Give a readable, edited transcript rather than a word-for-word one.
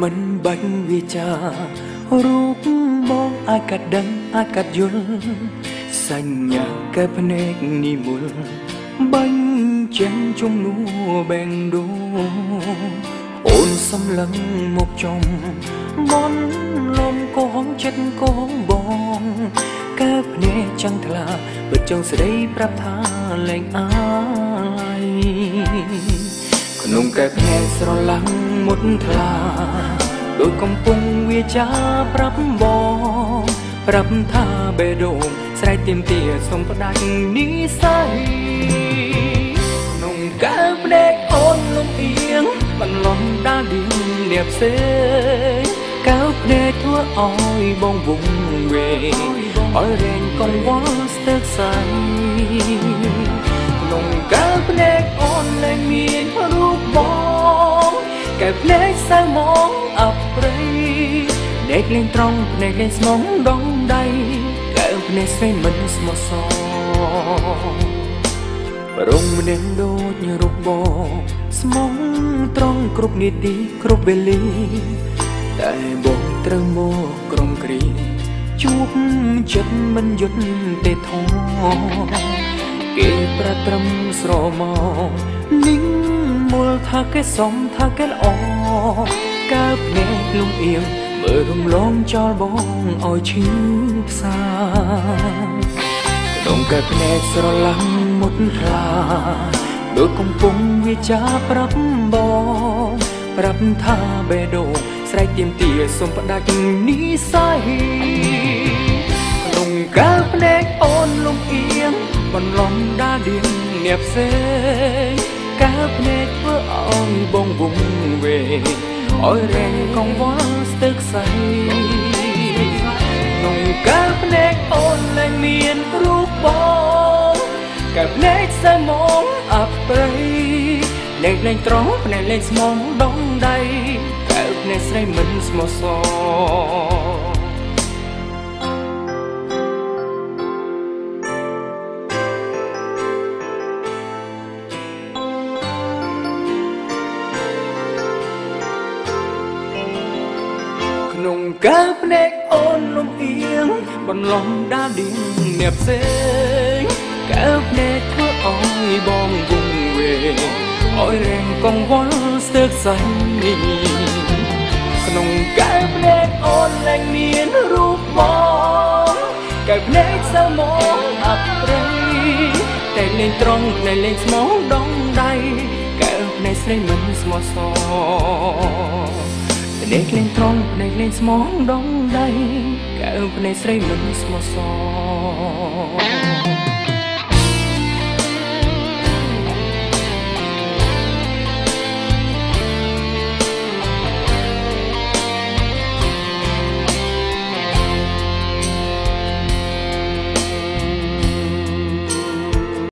មិនបាច់វាចារូបបងអាចកាត់ដឹងអាចកាត់យល់សញ្ញាកែភ្នែកនេះមុលបាញ់ចេញជំនួបែងដួអូនសំឡឹងមកចំបនលំកងចិត្តកងបងកែភ្នែកចង់ថ្លាពិតចង់ស្ដីប្រាប់ថាលែងអាយក្នុងកែភ្នែកស្រឡាំងមុតថ្លាដូចកំពុងវាចាប្រាប់បងប្រាប់ថាបេះដូងស្រែកទាមទារសុំផ្ដាច់និស្ស័យក្នុងកែភ្នែកអូនលំអៀងបន្លំដាលឌីងលាបសេកែភ្នែកធ្វើឲ្យបងវង្វេងអល់រែងកង្វល់ស្ទើរសៃក្នុងកែភ្នែកអូនលែងមានរូបបងកែភ្នែកសៅមងអប្រិយភ្នែកលេងត្រង់ភ្នែកលេងស្មងដងដៃកែភ្នែកស្រីមិនស្មោះសរប្រងម្នាក់ដូចរូបបងស្មងត្រង់គ្រប់នាទីគ្រប់វេលាតែបងត្រូវមកក្រុមគ្រីជួបចិត្តមិនយុទ្ធទេធំគេប្រត្រឹមស្រមកលីងមល់ថាគេសំថាគេល្អកើភ្នែកលំអៀងមើលរំលងចោលបងឲ្យឈឺផ្សាក្នុងកើភ្នែកស្រឡាំងមុតថ្លាដូចកំពុងវាចាប្រាប់បងប្រាប់ថាបេះដូងស្រែកទាមទារសុំផ្ដាច់និស្ស័យក្នុងកើភ្នែកអូនលំអៀងបន្លំដាលឌៀងញាប់សេកើភ្នែកធ្វើឲ្យបងវង្វេងអល់រែងកង្វល់ស្ទើរខ្សែក្នុងកើភ្នែកអូនលែងមានរូបបងកើភ្នែកសៅមងអប្រិយភ្នែកលេងត្រង់ភ្នែកលេងស្មងដងដៃកែភ្នែកស្រីមិនស្មោះសរក្នុងកែភ្នែកអូនលំអៀងបន្លំដាលឌៀងញាប់សេកែភ្នែកធ្វើឲ្យបងវង្វេងឲ្យរែងកង្វល់ស្ទើរខ្សែក្នុងកែភ្នែកអូនលែងមានរូបបងកែភ្នែកសៅមងអប្រិយតែលេងត្រង់តែលេងស្មងដងដៃកែភ្នែកស្រីមិនស្មោះសរភ្នែកលេងត្រង់ភ្នែកលេងស្មងដងដៃកែភ្នែកស្រីមិនស្មោះសរ